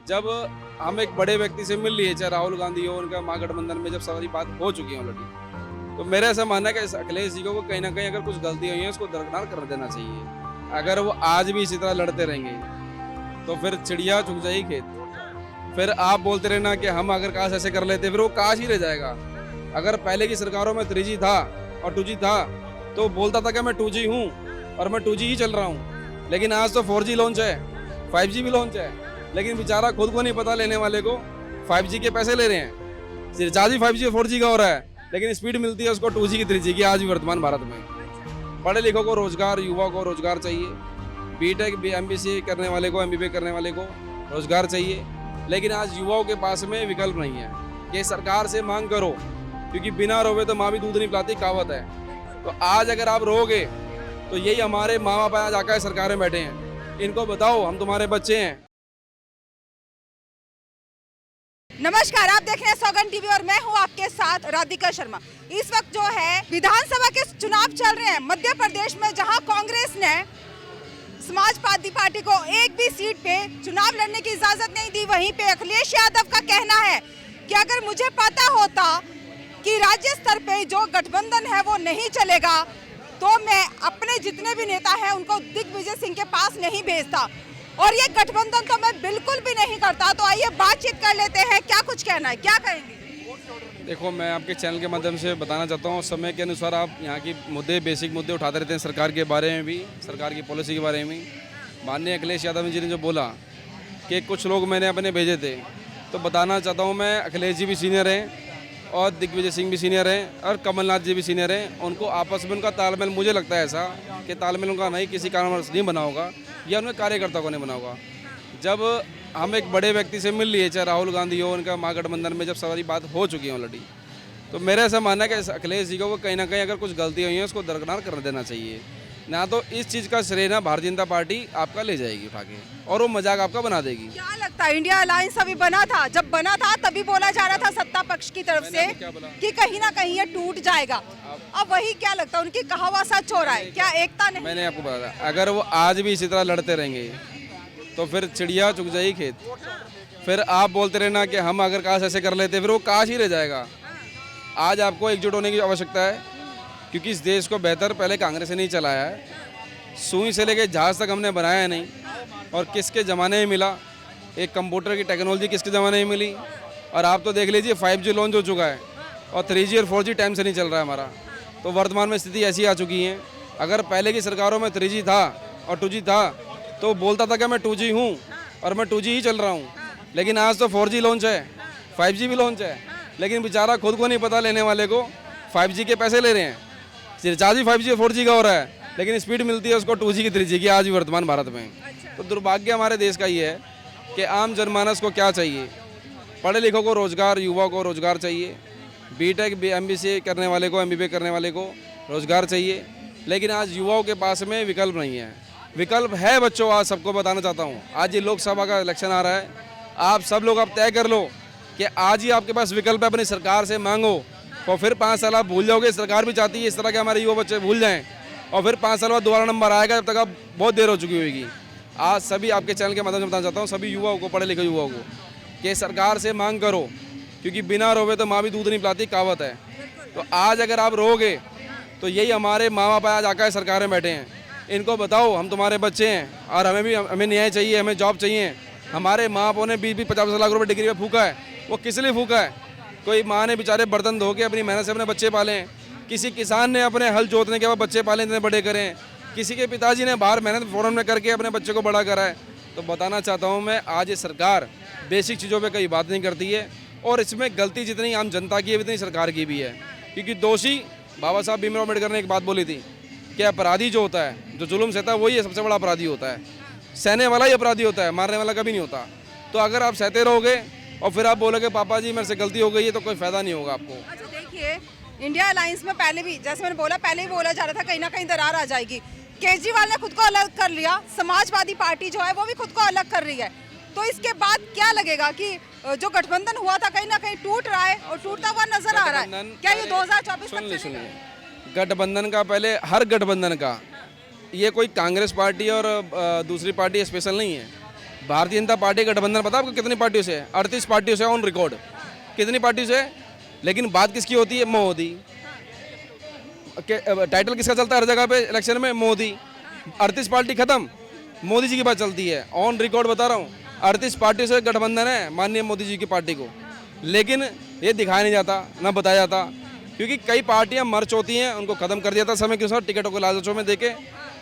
जब हम एक बड़े व्यक्ति से मिल लिए, चाहे राहुल गांधी हो, उनका महागठबंधन में जब सारी बात हो चुकी है ऑलरेडी, तो मेरा ऐसा मानना है कि अखिलेश जी को कहीं ना कहीं अगर कुछ गलती हुई है उसको दरकिनार कर देना चाहिए। अगर वो आज भी इसी तरह लड़ते रहेंगे तो फिर चिड़िया चुग जाएगी खेत। फिर आप बोलते रहना कि हम अगर काश ऐसे कर लेते, फिर वो काश ही रह जाएगा। अगर पहले की सरकारों में 3G था और 2G था तो बोलता था कि मैं 2G हूँ और मैं 2G ही चल रहा हूँ, लेकिन आज तो 4G लॉन्च है, 5G भी लॉन्च है, लेकिन बेचारा खुद को नहीं पता लेने वाले को 5G के पैसे ले रहे हैं। रिचार्ज भी 5G और 4G का हो रहा है, लेकिन स्पीड मिलती है उसको 2G की 3G की आज भी वर्तमान भारत में। पढ़े लिखों को रोजगार, युवा को रोजगार चाहिए, बीटेक MBC करने वाले को, MBBA करने वाले को रोजगार चाहिए, लेकिन आज युवाओं के पास में विकल्प नहीं है कि सरकार से मांग करो, क्योंकि बिना रोवे तो माँ भी दूध नहीं पिलाती, कहावत है। तो आज अगर आप रोगे तो यही हमारे माँ बाप आज आकर सरकार में बैठे हैं, इनको बताओ हम तुम्हारे बच्चे हैं। नमस्कार, आप देख रहे हैं सौगंध टीवी और मैं हूं आपके साथ राधिका शर्मा। इस वक्त जो है विधानसभा के चुनाव चल रहे हैं मध्य प्रदेश में, जहां कांग्रेस ने समाजवादी पार्टी को एक भी सीट पे चुनाव लड़ने की इजाजत नहीं दी। वहीं पे अखिलेश यादव का कहना है कि अगर मुझे पता होता कि राज्य स्तर पे जो गठबंधन है वो नहीं चलेगा तो मैं अपने जितने भी नेता हैं उनको दिग्विजय सिंह के पास नहीं भेजता, और ये गठबंधन तो मैं बिल्कुल भी नहीं करता। तो आइए बातचीत कर लेते हैं, क्या कुछ कहना है, क्या कहेंगे। देखो, मैं आपके चैनल के माध्यम से बताना चाहता हूँ, समय के अनुसार आप यहाँ की मुद्दे, बेसिक मुद्दे उठाते रहते हैं, सरकार के बारे में भी, सरकार की पॉलिसी के बारे में। माननीय अखिलेश यादव जी ने जो बोला कि कुछ लोग मैंने अपने भेजे थे, तो बताना चाहता हूँ मैं, अखिलेश जी भी सीनियर हैं और दिग्विजय सिंह भी सीनियर हैं और कमलनाथ जी भी सीनियर हैं। उनको आपस में उनका तालमेल, मुझे लगता है ऐसा कि तालमेल उनका नहीं, किसी कारणवश नहीं बना होगा या उनके कार्यकर्ता को नहीं बना होगा। जब हम एक बड़े व्यक्ति से मिल लिए, चाहे राहुल गांधी हो, उनका महागठबंधन में जब सारी बात हो चुकी है ऑलरेडी, तो मेरा ऐसा मानना है कि अखिलेश जी को कहीं ना कहीं अगर कुछ गलती हुई है उसको दरकिनार कर देना चाहिए। ना तो इस चीज़ का श्रेय ना भारतीय जनता पार्टी आपका ले जाएगी उठा के, और वो मजाक आपका बना देगी। क्या लगता है, इंडिया अलायंस अभी बना था, जब बना था तभी बोला जा रहा था सत्ता पक्ष की तरफ से कि कहीं ना कहीं ये टूट जाएगा। अब वही क्या लगता है, उनकी कहावा सच हो रहा है क्या, एकता नहीं? मैंने आपको बताया, अगर वो आज भी इसी तरह लड़ते रहेंगे तो फिर चिड़िया चुग जाएगी खेत। फिर आप बोलते रहना कि हम अगर काश ऐसे कर लेते, फिर वो काश ही रह जाएगा। आज आपको एकजुट होने की आवश्यकता है, क्योंकि इस देश को बेहतर पहले कांग्रेस ने नहीं चलाया है। सुई से लेके जहाज तक हमने बनाया नहीं, और किसके ज़माने में मिला, एक कंप्यूटर की टेक्नोलॉजी किसके ज़माने में मिली। और आप तो देख लीजिए 5G लॉन्च हो चुका है और 3G और 4G टाइम से नहीं चल रहा है हमारा। तो वर्तमान में स्थिति ऐसी आ चुकी है, अगर पहले की सरकारों में 3G था और 2G था तो बोलता था कि मैं 2G हूँ और मैं 2G ही चल रहा हूँ, लेकिन आज तो 4G लॉन्च है, 5G भी लॉन्च है, लेकिन बेचारा खुद को नहीं पता लेने वाले को 5G के पैसे ले रहे हैं। रिचार्ज भी 5G और 4G का हो रहा है, लेकिन स्पीड मिलती है उसको 2G की 3G की आज भी वर्तमान भारत में। तो दुर्भाग्य हमारे देश का ये है कि आम जनमानस को क्या चाहिए, पढ़े लिखों को रोजगार, युवा को रोजगार चाहिए, बीटेक MBC करने वाले को, MBBA करने वाले को रोजगार चाहिए, लेकिन आज युवाओं के पास में विकल्प नहीं है। विकल्प है बच्चों, आज सबको बताना चाहता हूँ, आज ये लोकसभा का इलेक्शन आ रहा है, आप सब लोग अब तय कर लो कि आज ही आपके पास विकल्प है, अपनी सरकार से मांगो, और फिर 5 साल आप भूल जाओगे। सरकार भी चाहती है इस तरह के हमारे युवा बच्चे भूल जाएं, और फिर 5 साल बाद दोबारा नंबर आएगा, जब तक आप बहुत देर हो चुकी होगी। आज सभी आपके चैनल के माध्यम से बताना चाहता हूँ, सभी युवाओं को, पढ़े लिखे युवाओं को, कि सरकार से मांग करो, क्योंकि बिना रोवे तो माँ भी दूध नहीं पिलाती, कहावत है। तो आज अगर आप रोगे तो यही हमारे माँ बाप आज आकर सरकार में बैठे हैं, इनको बताओ हम तुम्हारे बच्चे हैं और हमें न्याय चाहिए, हमें जॉब चाहिए। हमारे माँ बापों ने 20-50 लाख रुपये डिग्री में फूका है, वो किस लिए फूका है? कोई माँ ने बेचारे बर्तन धो के अपनी मेहनत से अपने बच्चे पाले हैं, किसी किसान ने अपने हल जोतने के बाद बच्चे पाले, इतने बड़े करें, किसी के पिताजी ने बाहर मेहनत फॉरन में करके अपने बच्चे को बड़ा करा है। तो बताना चाहता हूँ मैं, आज ये सरकार बेसिक चीज़ों पे कई बात नहीं करती है, और इसमें गलती जितनी आम जनता की है उतनी सरकार की भी है, क्योंकि दोषी बाबा साहब भीमराव अम्बेडकर ने एक बात बोली थी कि अपराधी जो होता है, जो जुल्म सहता है, वही सबसे बड़ा अपराधी होता है। सहने वाला ही अपराधी होता है, मारने वाला कभी नहीं होता। तो अगर आप सहते रहोगे और फिर आप बोलोगे पापा जी मेरे से गलती हो गई है, तो कोई फायदा नहीं होगा आपको। अच्छा देखिए, इंडिया अलायंस में पहले भी, जैसे मैंने बोला, पहले ही बोला जा रहा था कहीं ना कहीं दरार आ जाएगी। केजरीवाल ने खुद को अलग कर लिया, समाजवादी पार्टी जो है वो भी खुद को अलग कर रही है। तो इसके बाद क्या लगेगा कि जो गठबंधन हुआ था कहीं ना कहीं टूट रहा है और टूटता हुआ नजर आ रहा है, क्या ये 2024 तक चलेगा? गठबंधन का पहले, हर गठबंधन का, ये कोई कांग्रेस पार्टी और दूसरी पार्टी स्पेशल नहीं है। भारतीय जनता पार्टी गठबंधन पता आपको कितनी पार्टियों से है? 38 पार्टियों से ऑन रिकॉर्ड। कितनी पार्टियों से? लेकिन बात किसकी होती है? मोदी। टाइटल किसका चलता है हर जगह पे इलेक्शन में? मोदी। 38 पार्टी खत्म, मोदी जी की बात चलती है। ऑन रिकॉर्ड बता रहा हूँ, 38 पार्टियों से गठबंधन है माननीय मोदी जी की पार्टी को। लेकिन ये दिखाया नहीं जाता, ना बताया जाता, क्योंकि कई पार्टियां मर्च होती हैं, उनको खत्म कर दिया था समय के अनुसार टिकटों को लालचों में देके।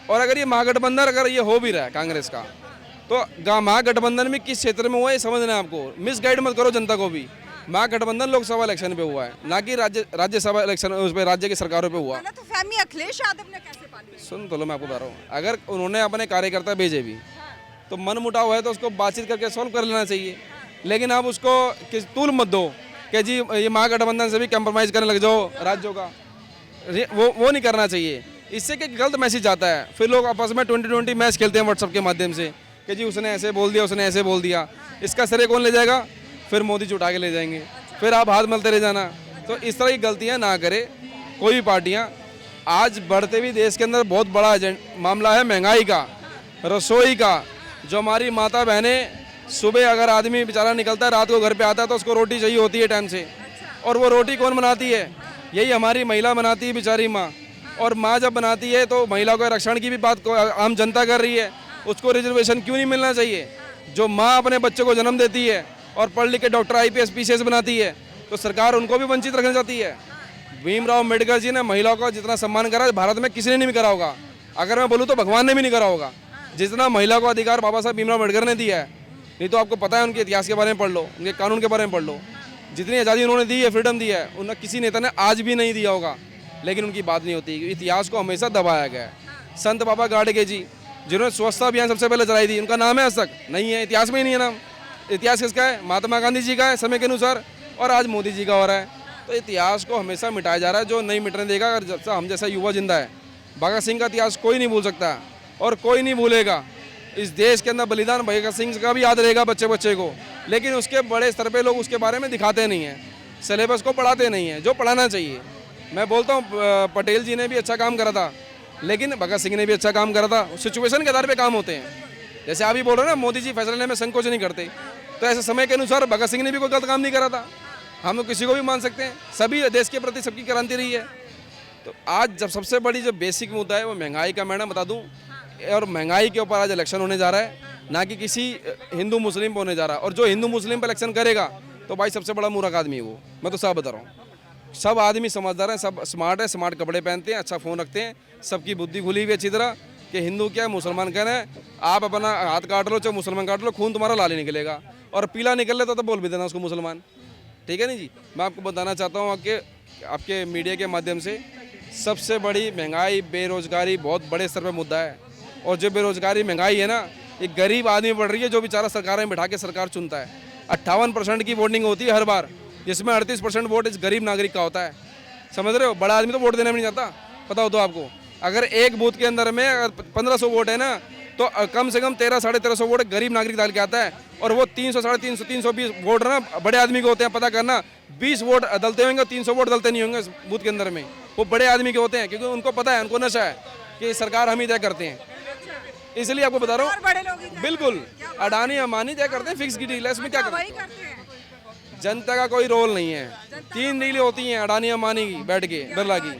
और अगर ये महागठबंधन अगर ये हो भी रहा है कांग्रेस का, तो महागठबंधन में किस क्षेत्र में हुआ है समझना है आपको। मिसगाइड मत करो जनता को भी। महागठबंधन लोकसभा इलेक्शन पे हुआ है, ना कि राज्यसभा इलेक्शन उस पर राज्य की सरकारों पे हुआ। तो फहमी अखिलेश यादव ने कैसे पाली? सुन तो लो, मैं आपको बता रहा हूँ, अगर उन्होंने अपने कार्यकर्ता भेजे भी तो मन मुटाव है तो उसको बातचीत करके सॉल्व कर लेना चाहिए। लेकिन आप उसको किस तूल मत दो कि जी ये महागठबंधन से भी कंप्रोमाइज़ करने लग जाओ राज्यों का। वो नहीं करना चाहिए। इससे कि गलत मैसेज आता है, फिर लोग आपस में 2020 मैच खेलते हैं व्हाट्सएप के माध्यम से कि जी उसने ऐसे बोल दिया, उसने ऐसे बोल दिया। इसका श्रेय कौन ले जाएगा? फिर मोदी जी उठा के ले जाएंगे, फिर आप हाथ मलते रह जाना। तो इस तरह की गलतियाँ ना करे कोई भी पार्टियाँ। आज बढ़ते हुए देश के अंदर बहुत बड़ा मामला है महंगाई का, रसोई का। जो हमारी माता बहनें, सुबह अगर आदमी बेचारा निकलता है, रात को घर पे आता है तो उसको रोटी चाहिए होती है टाइम से। और वो रोटी कौन बनाती है? यही हमारी महिला बनाती है, बेचारी माँ। और माँ जब बनाती है तो महिला को रक्षण की भी बात आम जनता कर रही है। उसको रिजर्वेशन क्यों नहीं मिलना चाहिए? जो माँ अपने बच्चे को जन्म देती है और पढ़ लिख के डॉक्टर, IPS, PCS बनाती है, तो सरकार उनको भी वंचित रखना चाहती है। भीमराव अम्बेडकर जी ने महिलाओं का जितना सम्मान करा भारत में किसी ने नहीं करा होगा। अगर मैं बोलूँ तो भगवान ने भी नहीं करा होगा जितना महिला को अधिकार बाबा साहब भीमराव अम्बेडकर ने दिया है। नहीं तो आपको पता है, उनके इतिहास के बारे में पढ़ लो, उनके कानून के बारे में पढ़ लो। जितनी आज़ादी उन्होंने दी है, फ्रीडम दी है, उन्हें किसी नेता ने आज भी नहीं दिया होगा। लेकिन उनकी बात नहीं होती। इतिहास को हमेशा दबाया गया है। संत बाबा गाडगे जी जिन्होंने स्वच्छता अभियान सबसे पहले चलाई थी, उनका नाम है आज तक नहीं है, इतिहास में ही नहीं है नाम। इतिहास किसका है? महात्मा गांधी जी का है समय के अनुसार, और आज मोदी जी का हो रहा है। तो इतिहास को हमेशा मिटाया जा रहा है, जो नहीं मिटने देगा। अगर जब तक हम जैसा युवा जिंदा है, भगत सिंह का इतिहास कोई नहीं भूल सकता और कोई नहीं भूलेगा। इस देश के अंदर बलिदान भगत सिंह का भी याद रहेगा बच्चे बच्चे को। लेकिन उसके बड़े स्तर पे लोग उसके बारे में दिखाते नहीं हैं, सिलेबस को पढ़ाते नहीं हैं जो पढ़ाना चाहिए। मैं बोलता हूँ पटेल जी ने भी अच्छा काम करा था, लेकिन भगत सिंह ने भी अच्छा काम करा था। सिचुएशन के आधार पे काम होते हैं। जैसे आप ही बोल रहे हो ना, मोदी जी फैसला लेने में संकोच नहीं करते, तो ऐसे समय के अनुसार भगत सिंह ने भी कोई गलत काम नहीं करा था। हम लोग किसी को भी मान सकते हैं। सभी देश के प्रति सबकी क्रांति रही है। तो आज जब सबसे बड़ी जो बेसिक मुद्दा है वो महंगाई का, मैडम बता दूं, और महंगाई के ऊपर आज इलेक्शन होने जा रहा है, ना कि किसी हिंदू मुस्लिम पर होने जा रहा है। और जो हिंदू मुस्लिम पर इलेक्शन करेगा तो भाई सबसे बड़ा मूर्ख आदमी है वो। मैं तो साफ बता रहा हूँ। सब आदमी समझदार हैं, सब स्मार्ट है, स्मार्ट कपड़े पहनते हैं, अच्छा फ़ोन रखते हैं, सबकी बुद्धि खुली हुई अच्छी तरह कि हिंदू क्या है, मुसलमान क्या है। आप अपना हाथ काट लो, चाहे मुसलमान काट लो, खून तुम्हारा लाल ही निकलेगा। और पीला निकल लेता तो बोल भी देना उसको मुसलमान। ठीक है नहीं जी। मैं आपको बताना चाहता हूँ कि आपके मीडिया के माध्यम से सबसे बड़ी महंगाई, बेरोजगारी बहुत बड़े स्तर पर मुद्दा है। और जो बेरोजगारी महंगाई है ना, ये गरीब आदमी बढ़ रही है, जो बेचारा सरकार में बैठा के सरकार चुनता है। 58% की वोटिंग होती है हर बार, जिसमें 38% वोट इस गरीब नागरिक का होता है। समझ रहे हो? बड़ा आदमी तो वोट देने में नहीं जाता, पता हो तो आपको। अगर एक बूथ के अंदर में 1500 वोट है ना, तो कम से कम 1300-1350 वोट गरीब नागरिक डाल के आता है। और वो 300-350, 320 वोट ना बड़े आदमी के होते हैं। पता करना, 20 वोट दलते होंगे, 300 वोट दलते नहीं होंगे इस बूथ के अंदर में। वो बड़े आदमी के होते हैं, क्योंकि उनको पता है, उनको नशा है कि सरकार हम ही तय करते हैं। इसलिए आपको बता रहा हूँ, बिल्कुल अडानी अंबानी तय करते हैं, फिक्स की डील है, इसमें क्या करते हैं। जनता का कोई रोल नहीं है। 3 डीलें होती हैं अडानी अंबानी की बैठ के, बिरला की।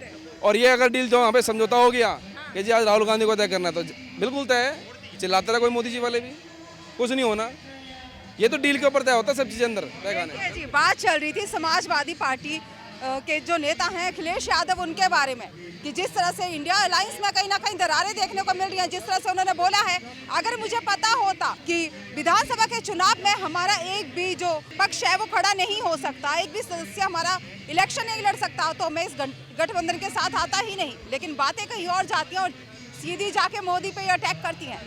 और ये अगर डील जो यहाँ पे समझौता हो गया कि जी आज राहुल गांधी को तय करना है, तो बिल्कुल तय है। चिल्लाते रहे कोई मोदी जी वाले भी, कुछ नहीं होना। ये तो डील के ऊपर तय होता है सब चीज़ें अंदर तय करने। जी बात चल रही थी समाजवादी पार्टी के जो नेता हैं अखिलेश यादव, उनके बारे में कि जिस तरह से इंडिया अलायंस में कहीं ना कहीं दरारें देखने को मिल रही हैं। जिस तरह से उन्होंने बोला है, अगर मुझे पता होता कि विधानसभा के चुनाव में हमारा एक भी जो पक्ष है वो खड़ा नहीं हो सकता, एक भी सदस्य हमारा इलेक्शन नहीं लड़ सकता, तो मैं इस गठबंधन के साथ आता ही नहीं। लेकिन बातें कहीं और जाती हैं और सीधी जाके मोदी पे अटैक करती हैं।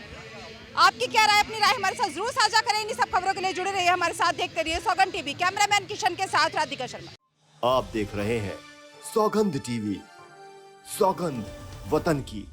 आपकी क्या राय? अपनी राय हमारे साथ जरूर साझा करें। इन सब खबरों के लिए जुड़े रहिए हमारे साथ, देखते रहिए सौगंध टीवी। कैमरामैन किशन के साथ राधिका शर्मा। आप देख रहे हैं सौगंध टीवी, सौगंध वतन की।